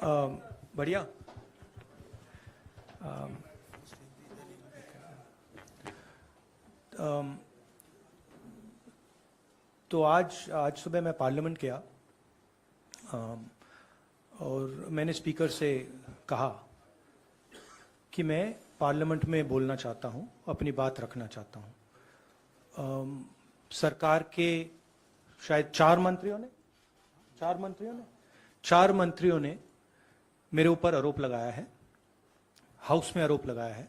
बढ़िया। तो आज सुबह मैं पार्लियामेंट गया और मैंने स्पीकर से कहा कि मैं पार्लियामेंट में बोलना चाहता हूं, अपनी बात रखना चाहता हूं। सरकार के शायद चार मंत्रियों ने मेरे ऊपर आरोप लगाया है, हाउस में आरोप लगाया है,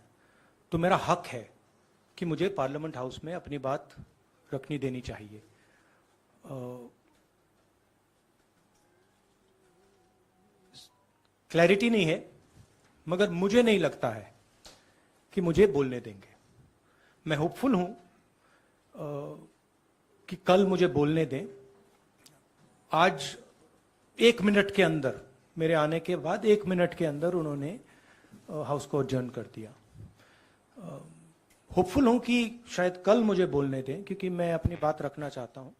तो मेरा हक है कि मुझे पार्लियामेंट हाउस में अपनी बात रखनी देनी चाहिए। क्लैरिटी नहीं है, मगर मुझे नहीं लगता है कि मुझे बोलने देंगे। मैं होपफुल हूं कि कल मुझे बोलने दें। आज 1 मिनट के अंदर, मेरे आने के बाद 1 मिनट के अंदर उन्होंने हाउस को अडजर्न कर दिया। होपफुल हूं कि शायद कल मुझे बोलने दें, क्योंकि मैं अपनी बात रखना चाहता हूं,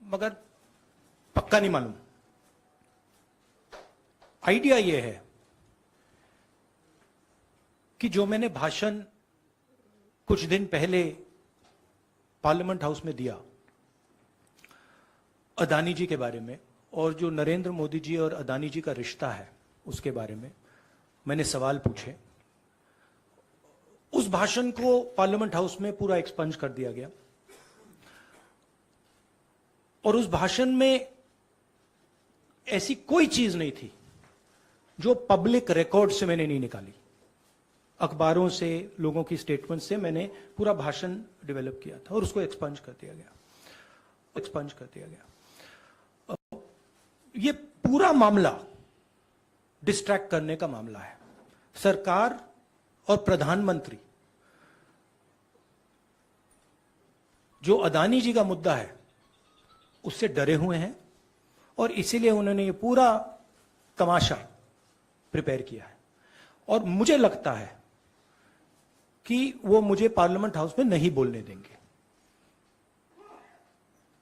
मगर पक्का नहीं मालूम। आइडिया यह है कि जो मैंने भाषण कुछ दिन पहले पार्लियामेंट हाउस में दिया अदानी जी के बारे में, और जो नरेंद्र मोदी जी और अदानी जी का रिश्ता है उसके बारे में मैंने सवाल पूछे। उस भाषण को पार्लियामेंट हाउस में पूरा एक्सपंज कर दिया गया और उस भाषण में ऐसी कोई चीज नहीं थी जो पब्लिक रिकॉर्ड से मैंने नहीं निकाली। अखबारों से, लोगों की स्टेटमेंट से मैंने पूरा भाषण डेवलप किया था और उसको एक्सपंज कर दिया गया। ये पूरा मामला डिस्ट्रैक्ट करने का मामला है। सरकार और प्रधानमंत्री जो अदानी जी का मुद्दा है उससे डरे हुए हैं और इसीलिए उन्होंने ये पूरा तमाशा प्रिपेयर किया है। और मुझे लगता है कि वो मुझे पार्लियामेंट हाउस में नहीं बोलने देंगे,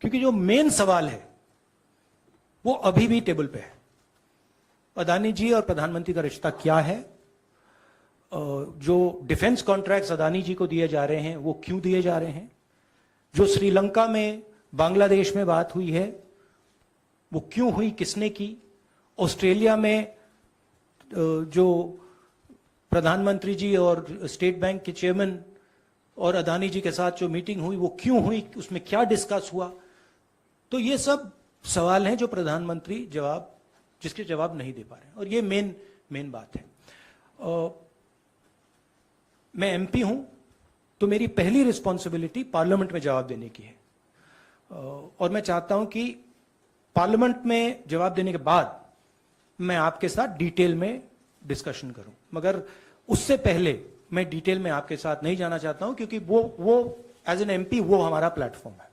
क्योंकि जो मेन सवाल है वो अभी भी टेबल पे है। अदानी जी और प्रधानमंत्री का रिश्ता क्या है? जो डिफेंस कॉन्ट्रैक्ट्स अदानी जी को दिए जा रहे हैं वो क्यों दिए जा रहे हैं? जो श्रीलंका में, बांग्लादेश में बात हुई है वो क्यों हुई, किसने की? ऑस्ट्रेलिया में जो प्रधानमंत्री जी और स्टेट बैंक के चेयरमैन और अदानी जी के साथ जो मीटिंग हुई वो क्यों हुई, उसमें क्या डिस्कस हुआ? तो ये सब सवाल हैं जो प्रधानमंत्री जिसके जवाब नहीं दे पा रहे हैं, और ये मेन बात है। मैं एमपी हूं तो मेरी पहली रिस्पॉन्सिबिलिटी पार्लियामेंट में जवाब देने की है, और मैं चाहता हूं कि पार्लियामेंट में जवाब देने के बाद मैं आपके साथ डिटेल में डिस्कशन करूं। मगर उससे पहले मैं डिटेल में आपके साथ नहीं जाना चाहता हूं, क्योंकि वो एज एन एमपी वो हमारा प्लेटफॉर्म है।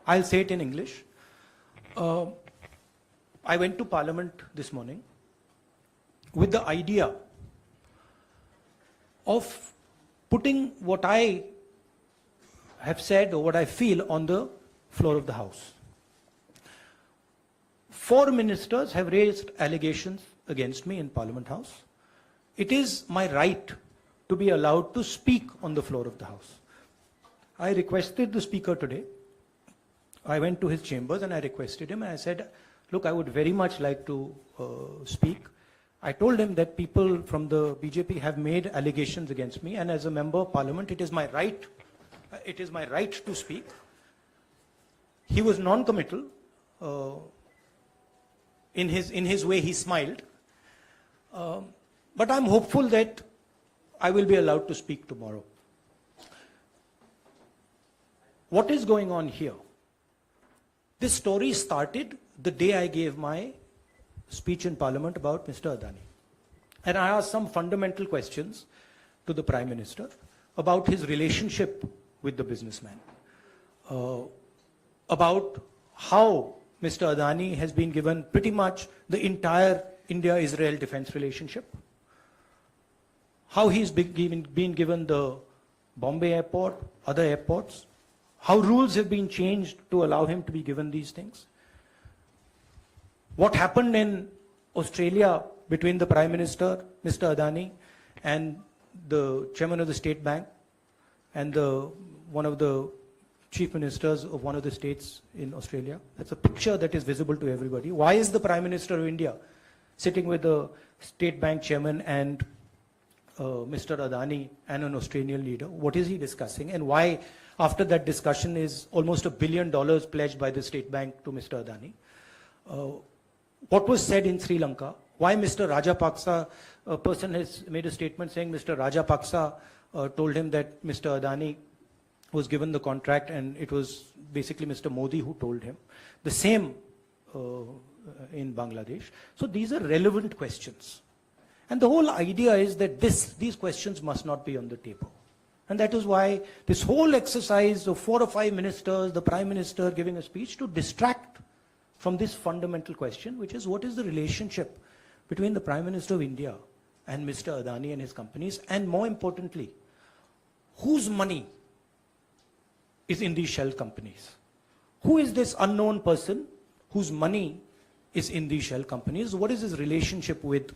I will say it in English. I went to Parliament this morning with the idea of putting what I have said or what I feel on the floor of the House. 4 ministers have raised allegations against me in Parliament House. It is my right to be allowed to speak on the floor of the House. I requested the Speaker today. I went to his chambers and I requested him and I said, look, I would very much like to speak. I told him that people from the BJP have made allegations against me, and as a member of parliament, it is my right to speak. He was non-committal. In his way, he smiled. But I'm hopeful that I will be allowed to speak tomorrow. What is going on here? This story started the day I gave my speech in Parliament about Mr. Adani. And I asked some fundamental questions to the Prime Minister about his relationship with the businessman, about how Mr. Adani has been given pretty much the entire India-Israel defense relationship, how he's been given the Bombay airport, other airports, how rules have been changed to allow him to be given these things. What happened in Australia, between the Prime Minister, Mr. Adani, and the Chairman of the State Bank, and one of the Chief Ministers of one of the states in Australia. That's a picture that is visible to everybody. Why is the Prime Minister of India sitting with the State Bank Chairman and Mr. Adani and an Australian leader? What is he discussing? And why, after that discussion, is almost $1 billion pledged by the State Bank to Mr. Adani? What was said in Sri Lanka? Why Mr. Rajapaksa, a person has made a statement saying Mr. Rajapaksa told him that Mr. Adani was given the contract and it was basically Mr. Modi who told him. The same in Bangladesh. So these are relevant questions. And the whole idea is that these questions must not be on the table. And that is why this whole exercise of 4 or 5 ministers, the Prime Minister giving a speech, to distract from this fundamental question, which is what is the relationship between the Prime Minister of India and Mr. Adani and his companies, and more importantly, whose money is in these shell companies? Who is this unknown person whose money is in these shell companies? What is his relationship with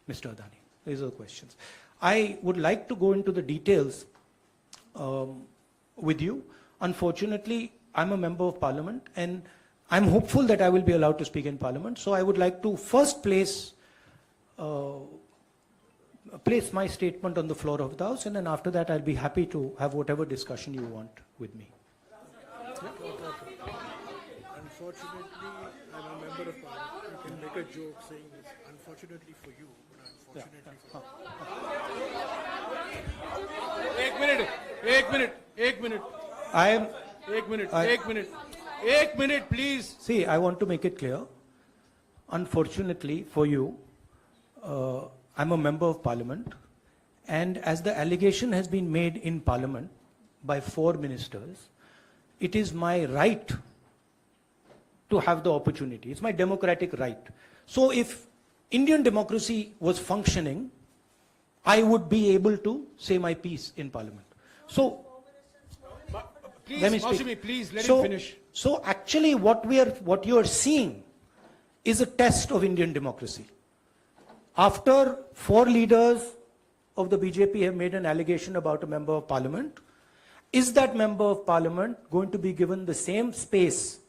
Mr. Adani? These are the questions. I would like to go into the details with you. Unfortunately, I'm a member of Parliament and I'm hopeful that I will be allowed to speak in Parliament. So I would like to first place my statement on the floor of the House, and then after that I'll be happy to have whatever discussion you want with me. Unfortunately, I'm a member of Parliament. You can make a joke saying this, unfortunately for you, but unfortunately for एक minute please. See, I want to make it clear. Unfortunately for you, I'm a member of Parliament, and as the allegation has been made in Parliament by 4 ministers, it is my right to have the opportunity. It's my democratic right. So if Indian democracy was functioning, I would be able to say my piece in Parliament. So, Please, let me speak. Maushami, please let him finish. So actually what you are seeing is a test of Indian democracy. After 4 leaders of the BJP have made an allegation about a member of Parliament, is that member of Parliament going to be given the same space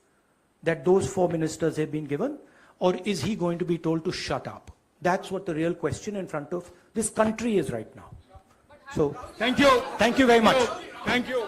that those 4 ministers have been given, or is he going to be told to shut up? That's what the real question in front of this country is right now. So, Thank you. Thank you very much. Thank you.